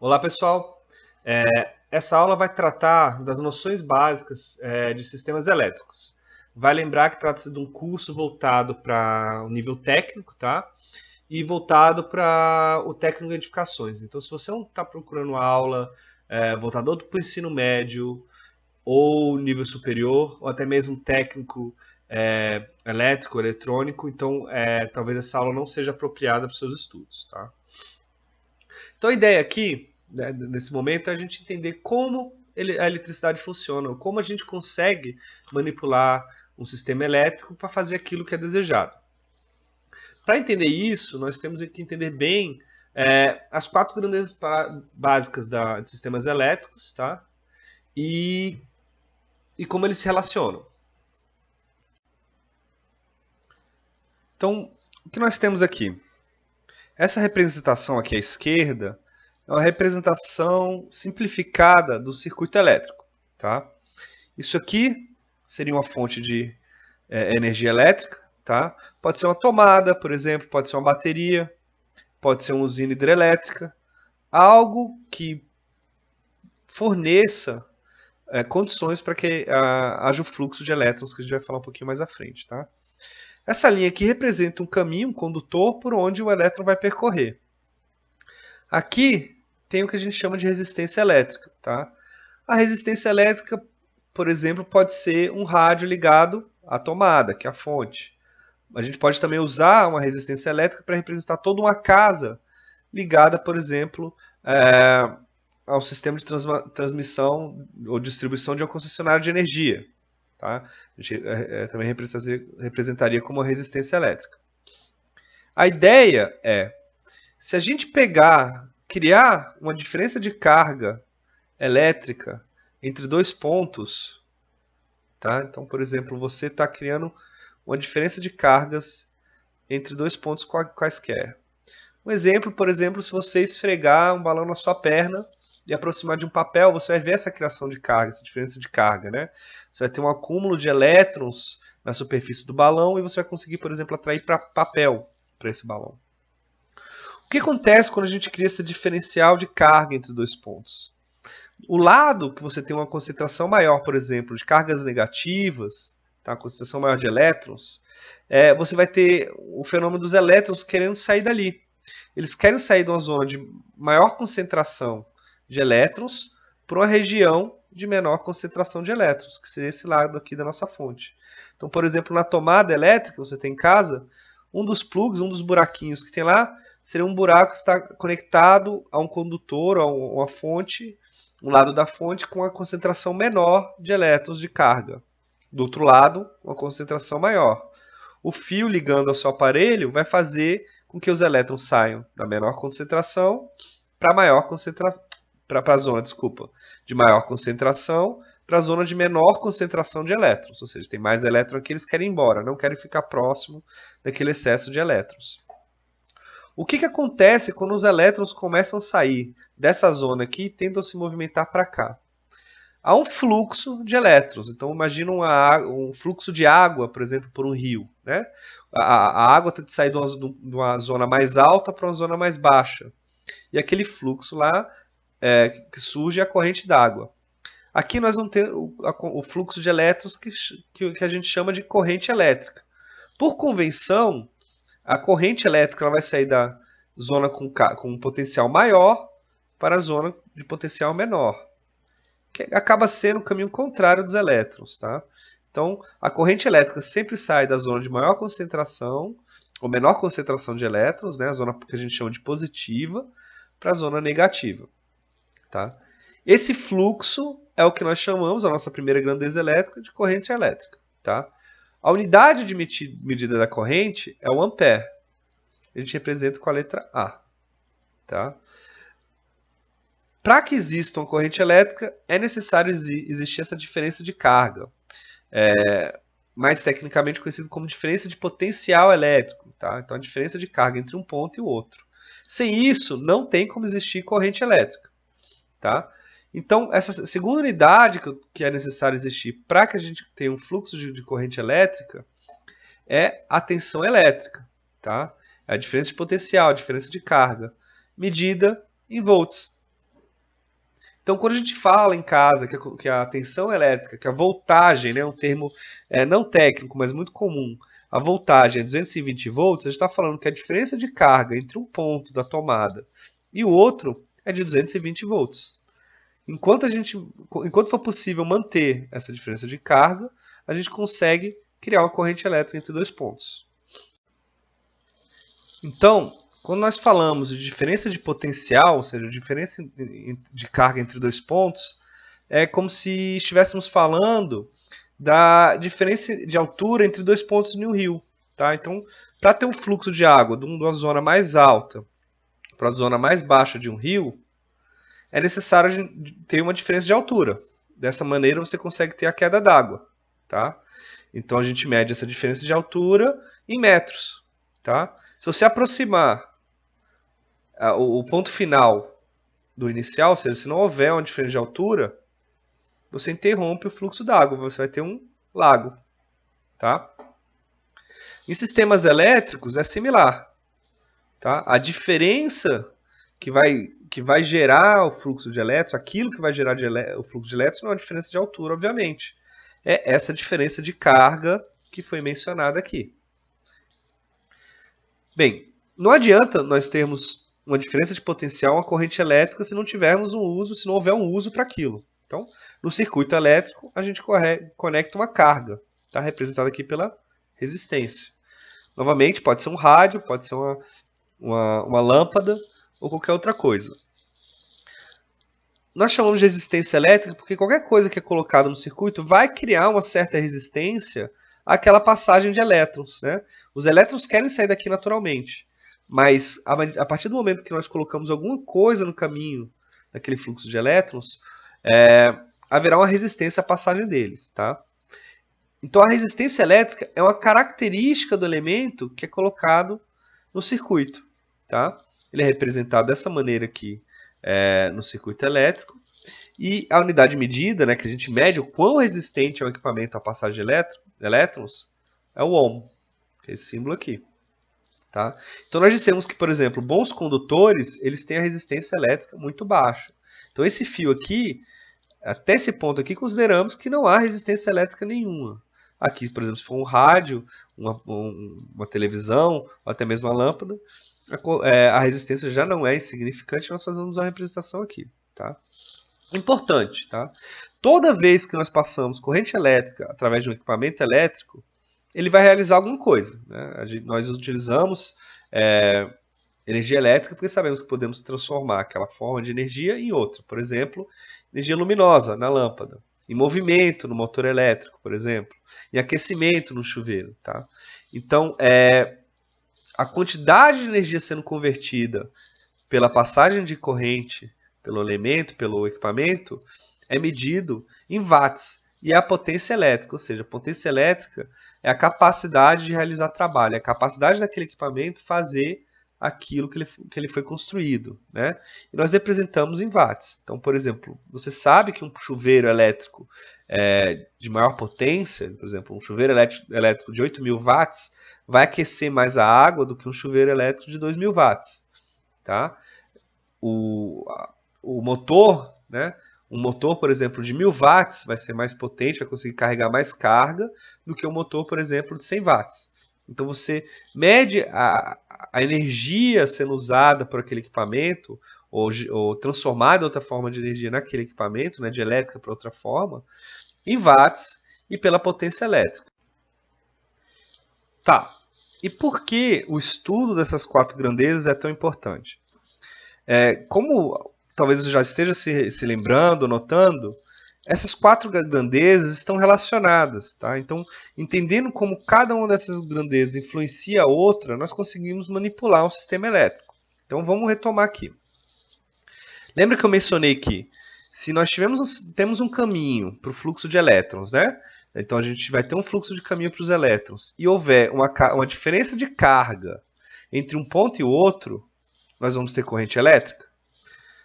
Olá, pessoal. Essa aula vai tratar das noções básicas de sistemas elétricos. Vai lembrar que trata-se de um curso voltado para o nível técnico, tá? E voltado para o técnico de edificações. Então, se você não está procurando uma aula voltada para o ensino médio ou nível superior, ou até mesmo técnico elétrico, eletrônico, então talvez essa aula não seja apropriada para os seus estudos, tá? Então a ideia aqui, né, nesse momento, é a gente entender como a eletricidade funciona, como a gente consegue manipular um sistema elétrico para fazer aquilo que é desejado. Para entender isso, nós temos que entender bem as quatro grandezas básicas de sistemas elétricos, tá? E como eles se relacionam. Então, o que nós temos aqui? Essa representação aqui à esquerda é uma representação simplificada do circuito elétrico. Tá? Isso aqui seria uma fonte de energia elétrica. Tá? Pode ser uma tomada, por exemplo, pode ser uma bateria, pode ser uma usina hidrelétrica. Algo que forneça condições para que haja o fluxo de elétrons, que a gente vai falar um pouquinho mais à frente. Tá? Essa linha aqui representa um caminho, um condutor, por onde o elétron vai percorrer. Aqui tem o que a gente chama de resistência elétrica. Tá? A resistência elétrica, por exemplo, pode ser um rádio ligado à tomada, que é a fonte. A gente pode também usar uma resistência elétrica para representar toda uma casa ligada, por exemplo, ao sistema de transmissão ou distribuição de uma concessionária de energia. Tá? A gente também representaria como uma resistência elétrica. A ideia é, se a gente criar uma diferença de carga elétrica entre dois pontos, tá? Então, por exemplo, você está criando uma diferença de cargas entre dois pontos quaisquer. Um exemplo, por exemplo, se você esfregar um balão na sua perna e aproximar de um papel, você vai ver essa criação de carga, essa diferença de carga, né? Você vai ter um acúmulo de elétrons na superfície do balão e você vai conseguir, por exemplo, atrair papel para esse balão. O que acontece quando a gente cria esse diferencial de carga entre dois pontos? O lado que você tem uma concentração maior, por exemplo, de cargas negativas, tá? Concentração maior de elétrons, você vai ter o fenômeno dos elétrons querendo sair dali. Eles querem sair de uma zona de maior concentração de elétrons para uma região de menor concentração de elétrons, que seria esse lado aqui da nossa fonte. Então, por exemplo, na tomada elétrica que você tem em casa, um dos plugs, um dos buraquinhos que tem lá, seria um buraco que está conectado a um condutor, a uma fonte, um lado da fonte com uma concentração menor de elétrons de carga. Do outro lado, uma concentração maior. O fio ligando ao seu aparelho vai fazer com que os elétrons saiam da menor concentração para a zona, de maior concentração para a zona de menor concentração de elétrons. Ou seja, tem mais elétrons aqui, eles querem ir embora, não querem ficar próximo daquele excesso de elétrons. O que acontece quando os elétrons começam a sair dessa zona aqui e tentam se movimentar para cá? Há um fluxo de elétrons. Então, imagina um fluxo de água, por exemplo, por um rio. Né? A água tem que sair de uma zona mais alta para uma zona mais baixa. E aquele fluxo lá que surge é a corrente d'água. Aqui nós vamos ter o fluxo de elétrons que a gente chama de corrente elétrica. Por convenção, a corrente elétrica ela vai sair da zona com um potencial maior para a zona de potencial menor, que acaba sendo o caminho contrário dos elétrons. Tá? Então, a corrente elétrica sempre sai da zona de maior concentração, ou menor concentração de elétrons, né, a zona que a gente chama de positiva, para a zona negativa. Tá? Esse fluxo é o que nós chamamos, a nossa primeira grandeza elétrica, de corrente elétrica. Tá? A unidade de medida da corrente é o ampere. A gente representa com a letra A. Tá? Para que exista uma corrente elétrica, é necessário existir essa diferença de carga. Mais tecnicamente conhecido como diferença de potencial elétrico. Tá? Então, a diferença de carga entre um ponto e o outro. Sem isso, não tem como existir corrente elétrica. Tá? Então, essa segunda unidade que é necessário existir para que a gente tenha um fluxo de corrente elétrica é a tensão elétrica. Tá? É a diferença de potencial, a diferença de carga, medida em volts. Então, quando a gente fala em casa que a tensão elétrica, que a voltagem, né, um termo não técnico, mas muito comum, a voltagem é 220 volts, a gente está falando que a diferença de carga entre um ponto da tomada e o outro é de 220 volts. Enquanto for possível manter essa diferença de carga, a gente consegue criar uma corrente elétrica entre dois pontos. Então, quando nós falamos de diferença de potencial, ou seja, diferença de carga entre dois pontos, é como se estivéssemos falando da diferença de altura entre dois pontos de um rio. Tá? Então, para ter um fluxo de água de uma zona mais alta para a zona mais baixa de um rio, é necessário ter uma diferença de altura. Dessa maneira, você consegue ter a queda d'água. Tá? Então, a gente mede essa diferença de altura em metros. Tá? Se você aproximar o ponto final do inicial, ou seja, se não houver uma diferença de altura, você interrompe o fluxo d'água, você vai ter um lago. Tá? Em sistemas elétricos é similar. Tá? A diferença que vai gerar o fluxo de elétrons, aquilo que vai gerar o fluxo de elétrons não é uma diferença de altura, obviamente. É essa diferença de carga que foi mencionada aqui. Bem, não adianta nós termos uma diferença de potencial, uma corrente elétrica, se não tivermos um uso, se não houver um uso para aquilo. Então, no circuito elétrico, a gente conecta uma carga, tá? Representada aqui pela resistência. Novamente, pode ser um rádio, pode ser uma lâmpada ou qualquer outra coisa. Nós chamamos de resistência elétrica porque qualquer coisa que é colocada no circuito vai criar uma certa resistência àquela passagem de elétrons. Né? Os elétrons querem sair daqui naturalmente, mas a partir do momento que nós colocamos alguma coisa no caminho daquele fluxo de elétrons, haverá uma resistência à passagem deles. Tá? Então a resistência elétrica é uma característica do elemento que é colocado no circuito. Tá? Ele é representado dessa maneira aqui no circuito elétrico. E a unidade medida, né, que a gente mede o quão resistente é o equipamento à passagem de elétrons, é o ohm, que é esse símbolo aqui. Tá? Então nós dissemos que, por exemplo, bons condutores eles têm a resistência elétrica muito baixa. Então esse fio aqui, até esse ponto aqui, consideramos que não há resistência elétrica nenhuma. Aqui, por exemplo, se for um rádio, uma televisão, ou até mesmo uma lâmpada, a resistência já não é insignificante, nós fazemos uma representação aqui. Tá? Importante, tá? Toda vez que nós passamos corrente elétrica através de um equipamento elétrico, ele vai realizar alguma coisa. Né? Nós utilizamos energia elétrica porque sabemos que podemos transformar aquela forma de energia em outra. Por exemplo, energia luminosa na lâmpada, em movimento no motor elétrico, por exemplo, em aquecimento no chuveiro. Tá? Então, a quantidade de energia sendo convertida pela passagem de corrente, pelo elemento, pelo equipamento, é medido em watts. E é a potência elétrica, ou seja, a potência elétrica é a capacidade de realizar trabalho, é a capacidade daquele equipamento fazer aquilo que ele foi construído. Né? E nós representamos em watts. Então, por exemplo, você sabe que um chuveiro elétrico de maior potência, por exemplo, um chuveiro elétrico de 8.000 watts, vai aquecer mais a água do que um chuveiro elétrico de 2.000 watts. Tá? O motor, né? Um motor, por exemplo, de 1.000 watts vai ser mais potente, vai conseguir carregar mais carga do que um motor, por exemplo, de 100 watts. Então você mede a energia sendo usada por aquele equipamento ou transformada de outra forma de energia naquele equipamento, né, de elétrica para outra forma, em watts e pela potência elétrica. Tá. E por que o estudo dessas quatro grandezas é tão importante? Como talvez você já esteja se lembrando, notando, essas quatro grandezas estão relacionadas. Tá? Então, entendendo como cada uma dessas grandezas influencia a outra, nós conseguimos manipular um sistema elétrico. Então, vamos retomar aqui. Lembra que eu mencionei que se nós temos um caminho para o fluxo de elétrons, né? Então a gente vai ter um fluxo de caminho para os elétrons, e houver uma diferença de carga entre um ponto e o outro, nós vamos ter corrente elétrica.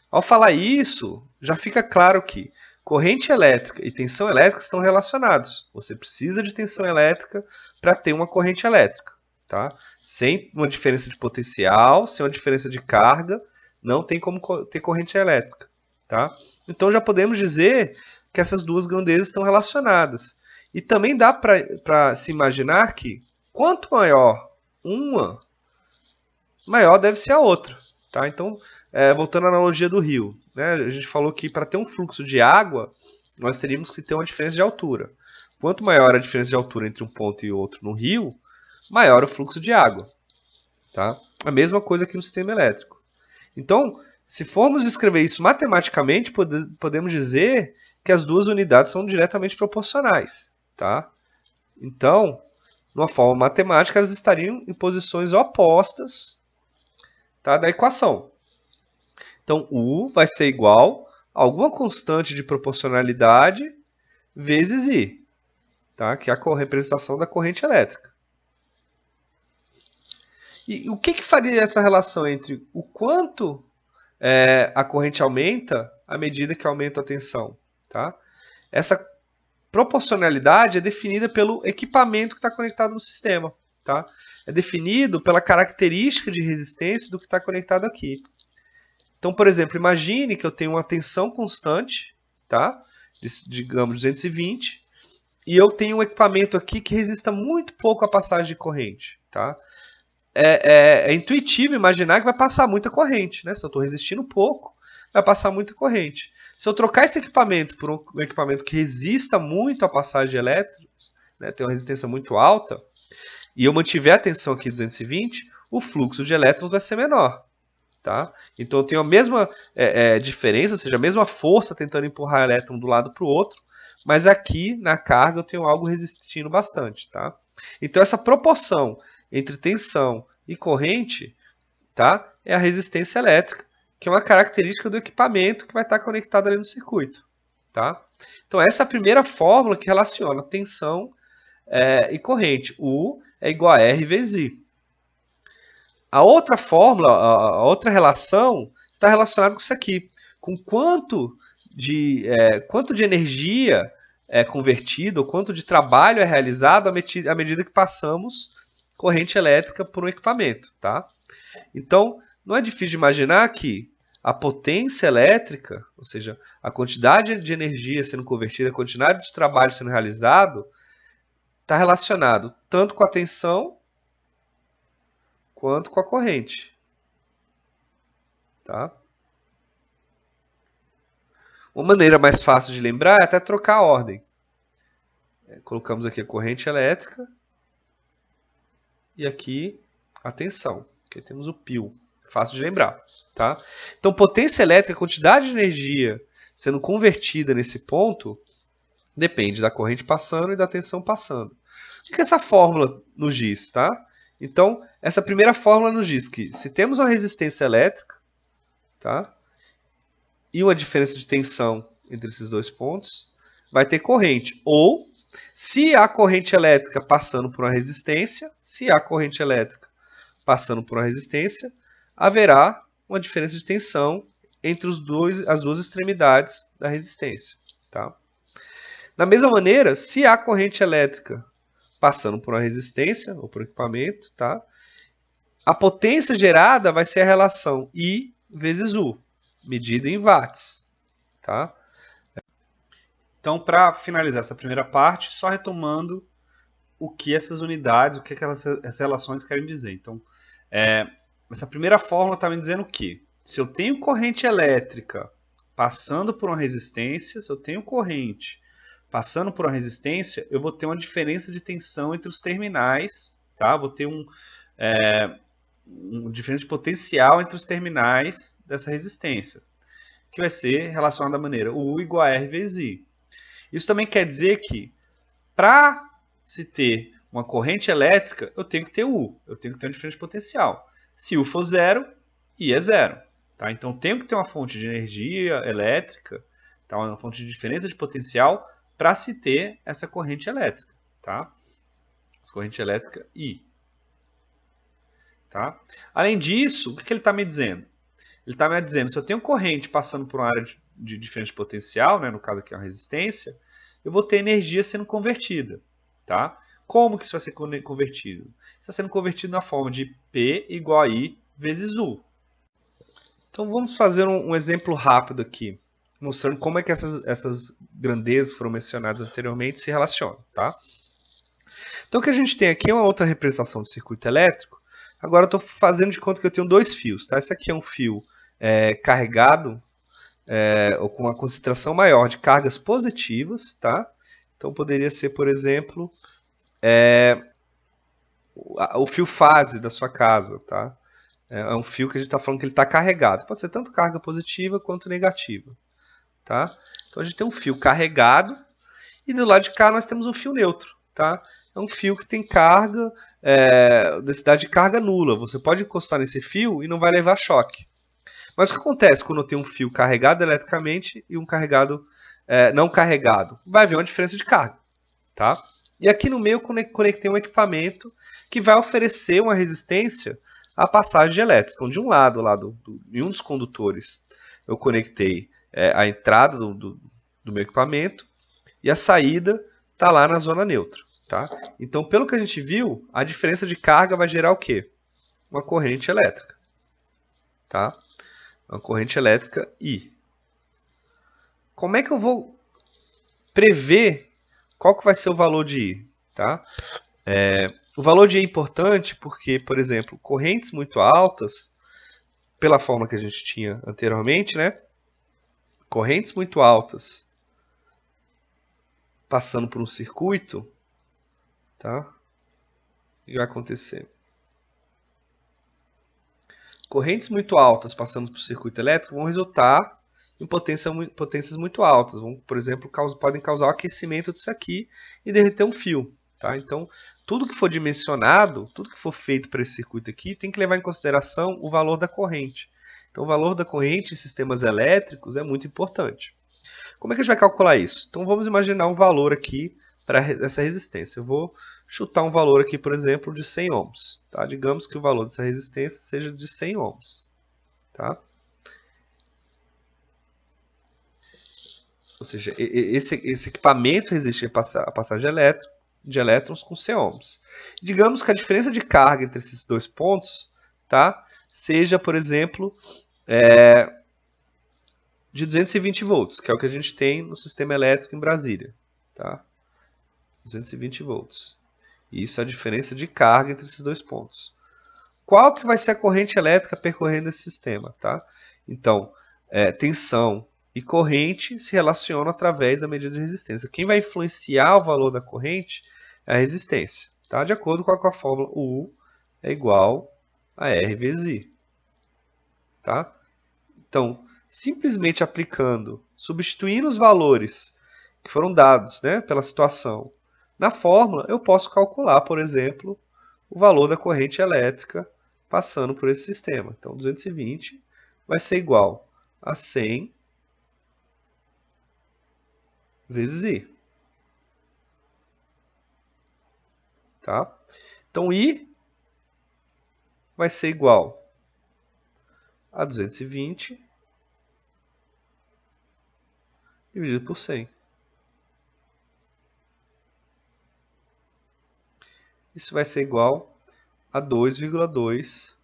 Ao falar isso, já fica claro que corrente elétrica e tensão elétrica estão relacionados. Você precisa de tensão elétrica para ter uma corrente elétrica. Tá? Sem uma diferença de potencial, sem uma diferença de carga, não tem como ter corrente elétrica. Tá? Então já podemos dizer que essas duas grandezas estão relacionadas. E também dá para se imaginar que quanto maior uma, maior deve ser a outra. Tá? Então, voltando à analogia do rio, né? A gente falou que para ter um fluxo de água, nós teríamos que ter uma diferença de altura. Quanto maior a diferença de altura entre um ponto e outro no rio, maior o fluxo de água. Tá? A mesma coisa aqui no sistema elétrico. Então, se formos escrever isso matematicamente, podemos dizer que as duas unidades são diretamente proporcionais. Tá? Então, numa forma matemática, elas estariam em posições opostas, tá, da equação. Então, U vai ser igual a alguma constante de proporcionalidade vezes I, tá, que é a representação da corrente elétrica. E o que faria essa relação entre o quanto a corrente aumenta à medida que aumenta a tensão? Tá? Essa proporcionalidade é definida pelo equipamento que está conectado no sistema. Tá? É definido pela característica de resistência do que está conectado aqui. Então, por exemplo, imagine que eu tenho uma tensão constante, tá? Digamos 220, e eu tenho um equipamento aqui que resista muito pouco à passagem de corrente. Tá? É intuitivo imaginar que vai passar muita corrente. Né? Se eu estou resistindo pouco, vai passar muita corrente. Se eu trocar esse equipamento por um equipamento que resista muito à passagem de elétrons, né, tem uma resistência muito alta, e eu mantiver a tensão aqui 220, o fluxo de elétrons vai ser menor. Tá? Então eu tenho a mesma diferença, ou seja, a mesma força tentando empurrar o elétron do lado para o outro, mas aqui na carga eu tenho algo resistindo bastante. Tá? Então essa proporção entre tensão e corrente, tá, é a resistência elétrica, que é uma característica do equipamento que vai estar conectado ali no circuito. Tá? Então essa é a primeira fórmula que relaciona tensão e corrente. U é igual a R vezes I. A outra fórmula, a outra relação, está relacionada com isso aqui. Com quanto de energia é convertida, ou quanto de trabalho é realizado à medida que passamos corrente elétrica por um equipamento. Tá? Então, não é difícil de imaginar que a potência elétrica, ou seja, a quantidade de energia sendo convertida, a quantidade de trabalho sendo realizado, está relacionado tanto com a tensão quanto com a corrente. Tá? Uma maneira mais fácil de lembrar é até trocar a ordem. Colocamos aqui a corrente elétrica e aqui a tensão. Aqui temos o π. Fácil de lembrar. Tá? Então, potência elétrica, a quantidade de energia sendo convertida nesse ponto, depende da corrente passando e da tensão passando. O que essa fórmula nos diz? Tá? Então, essa primeira fórmula nos diz que se temos uma resistência elétrica, tá, e uma diferença de tensão entre esses dois pontos, vai ter corrente. Ou, se há corrente elétrica passando por uma resistência, haverá uma diferença de tensão entre as duas extremidades da resistência. Tá? Da mesma maneira, se há corrente elétrica passando por uma resistência ou por um equipamento, tá? A potência gerada vai ser a relação I vezes U, medida em watts. Tá? Então, para finalizar essa primeira parte, só retomando o que essas unidades, o que essas relações querem dizer. Então, essa primeira fórmula está me dizendo que se eu tenho corrente elétrica passando por uma resistência, se eu tenho corrente passando por uma resistência, eu vou ter uma diferença de tensão entre os terminais, tá? Vou ter uma diferença de potencial entre os terminais dessa resistência, que vai ser relacionada da maneira U igual a R vezes I. Isso também quer dizer que, para se ter uma corrente elétrica, eu tenho que ter U, eu tenho que ter uma diferença de potencial. Se U for zero, I é zero. Tá? Então, eu tenho que ter uma fonte de energia elétrica, tá? Uma fonte de diferença de potencial, para se ter essa corrente elétrica. Tá? Essa corrente elétrica I. Tá? Além disso, o que ele está me dizendo? Ele está me dizendo, se eu tenho corrente passando por uma área de diferença de potencial, né, no caso aqui é uma resistência, eu vou ter energia sendo convertida. Tá? Como que isso vai ser convertido? Isso está sendo convertido na forma de P igual a I vezes U. Então vamos fazer um exemplo rápido aqui. mostrando como é que essas grandezas que foram mencionadas anteriormente se relacionam, tá? Então o que a gente tem aqui é uma outra representação do circuito elétrico. Agora eu estou fazendo de conta que eu tenho dois fios, tá? Esse aqui é um fio carregado, ou com uma concentração maior de cargas positivas, tá? Então poderia ser, por exemplo, o fio fase da sua casa, tá? É um fio que a gente está falando que ele está carregado. Pode ser tanto carga positiva quanto negativa, tá? Então a gente tem um fio carregado e do lado de cá nós temos um fio neutro, tá? É um fio que tem carga, densidade de carga nula. Você pode encostar nesse fio e não vai levar choque. Mas o que acontece quando eu tenho um fio carregado eletricamente e um carregado não carregado? Vai haver uma diferença de carga, tá? E aqui no meio eu conectei um equipamento que vai oferecer uma resistência à passagem de elétrons. Então, de um lado, em um dos condutores, eu conectei a entrada do meu equipamento e a saída está lá na zona neutra. Tá? Então, pelo que a gente viu, a diferença de carga vai gerar o quê? Uma corrente elétrica. Tá? Uma corrente elétrica I. Como é que eu vou prever qual que vai ser o valor de I? Tá? O valor de I é importante porque, por exemplo, correntes muito altas, pela forma que a gente tinha anteriormente, né? Correntes muito altas passando por um circuito, tá? O que vai acontecer? Correntes muito altas passando por circuito elétrico vão resultar em potências muito altas. Por exemplo, podem causar o aquecimento disso aqui e derreter um fio. Tá? Então, tudo que for dimensionado, tudo que for feito para esse circuito aqui, tem que levar em consideração o valor da corrente. Então, o valor da corrente em sistemas elétricos é muito importante. Como é que a gente vai calcular isso? Então, vamos imaginar um valor aqui para essa resistência. Eu vou chutar um valor aqui, por exemplo, de 100 ohms. Tá? Digamos que o valor dessa resistência seja de 100 ohms. Tá? Ou seja, esse equipamento resiste a passagem de elétrons com 100 ohms. Digamos que a diferença de carga entre esses dois pontos, tá, seja, por exemplo, de 220 volts, que é o que a gente tem no sistema elétrico em Brasília. Tá? 220 volts. Isso é a diferença de carga entre esses dois pontos. Qual que vai ser a corrente elétrica percorrendo esse sistema? Tá? Então, tensão e corrente se relacionam através da medida de resistência. Quem vai influenciar o valor da corrente é a resistência. Tá? De acordo com a fórmula, U é igual a R vezes I. Tá? Então, simplesmente aplicando, substituindo os valores que foram dados, né, pela situação na fórmula, eu posso calcular, por exemplo, o valor da corrente elétrica passando por esse sistema. Então, 220 vai ser igual a 100 vezes I. Tá? Então, I vai ser igual a 220 dividido por 100. Isso vai ser igual a 2,2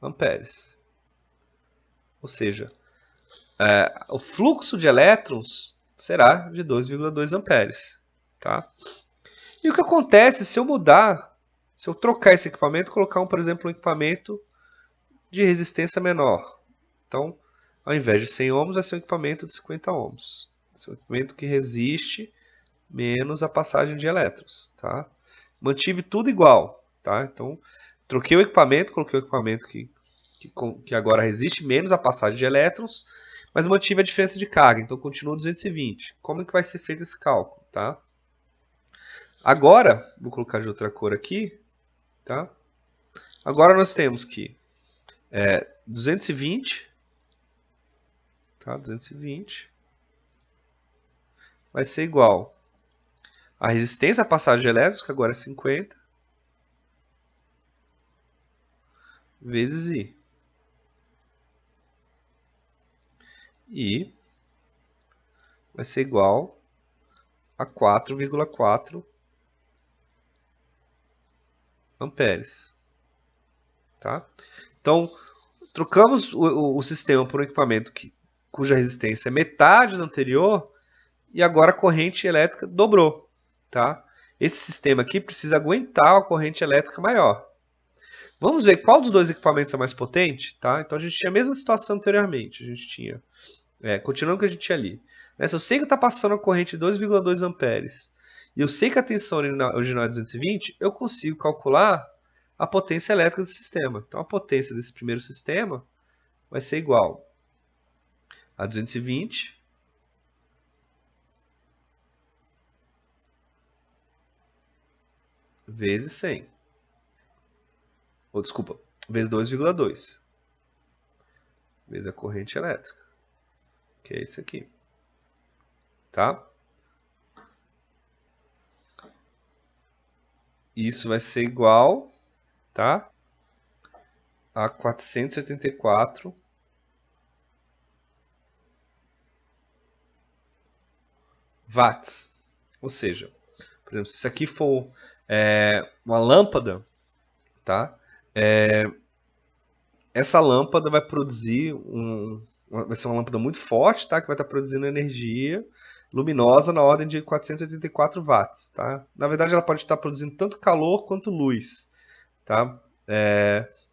amperes. Ou seja, o fluxo de elétrons será de 2,2 amperes. Tá? E o que acontece se eu mudar, se eu trocar esse equipamento e colocar, por exemplo, um equipamento de resistência menor? Então, ao invés de 100 ohms, vai ser um equipamento de 50 ohms. Vai ser um equipamento que resiste menos a passagem de elétrons. Tá? Mantive tudo igual. Tá? Então, troquei o equipamento, coloquei o equipamento que agora resiste menos a passagem de elétrons, mas mantive a diferença de carga, então continua 220. Como é que vai ser feito esse cálculo? Tá? Agora, vou colocar de outra cor aqui. Tá? Agora nós temos que 220, tá? 220 vai ser igual a resistência à passagem de elétrons, que agora é 50, vezes I. I vai ser igual a 4,4 amperes. Tá? Então, trocamos o sistema por um equipamento cuja resistência é metade do anterior, e agora a corrente elétrica dobrou. Tá? Esse sistema aqui precisa aguentar a corrente elétrica maior. Vamos ver qual dos dois equipamentos é mais potente? Tá? Então a gente tinha a mesma situação anteriormente. A gente tinha, continuando o que a gente tinha ali. Se eu sei que está passando a corrente de 2,2 amperes e eu sei que a tensão original é 220, eu consigo calcular a potência elétrica do sistema. Então a potência desse primeiro sistema vai ser igual a 220 vezes 100. Desculpa, vezes 2,2. Vezes a corrente elétrica. Que é isso aqui. Tá? Isso vai ser igual, tá, a 484 watts. Ou seja, por exemplo, se isso aqui for uma lâmpada, tá, essa lâmpada vai produzir vai ser uma lâmpada muito forte, tá, que vai estar produzindo energia luminosa na ordem de 484 watts. Tá? Na verdade, ela pode estar produzindo tanto calor quanto luz. Tá?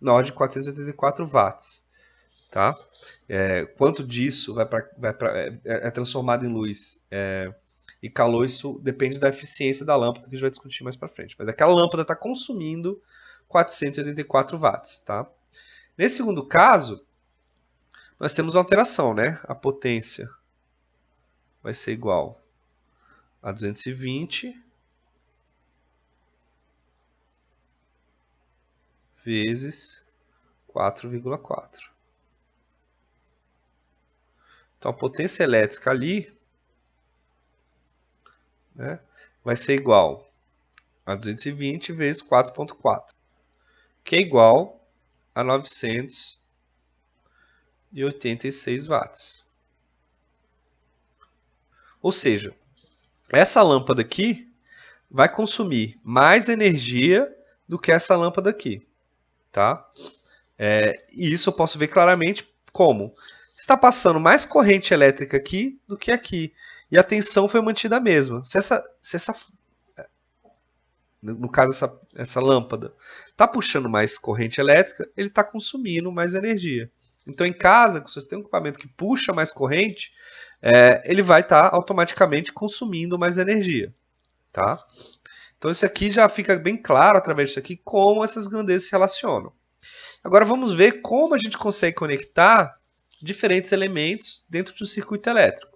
Na ordem de 484 watts. Tá? Quanto disso é transformado em luz e calor, isso depende da eficiência da lâmpada, que a gente vai discutir mais para frente. Mas aquela lâmpada está consumindo 484 watts. Tá? Nesse segundo caso, nós temos alteração, né? A potência vai ser igual a 220 vezes 4,4. Então a potência elétrica ali, né, vai ser igual a 220 vezes 4,4, que é igual a 986 watts. Ou seja, essa lâmpada aqui vai consumir mais energia do que essa lâmpada aqui. Tá? E isso eu posso ver claramente como está passando mais corrente elétrica aqui do que aqui. E a tensão foi mantida a mesma. No caso, essa lâmpada está puxando mais corrente elétrica, ele está consumindo mais energia. Então, em casa, se você tem um equipamento que puxa mais corrente, ele vai estar automaticamente consumindo mais energia. Tá? Então, isso aqui já fica bem claro, através disso aqui, como essas grandezas se relacionam. Agora, vamos ver como a gente consegue conectar diferentes elementos dentro de um circuito elétrico.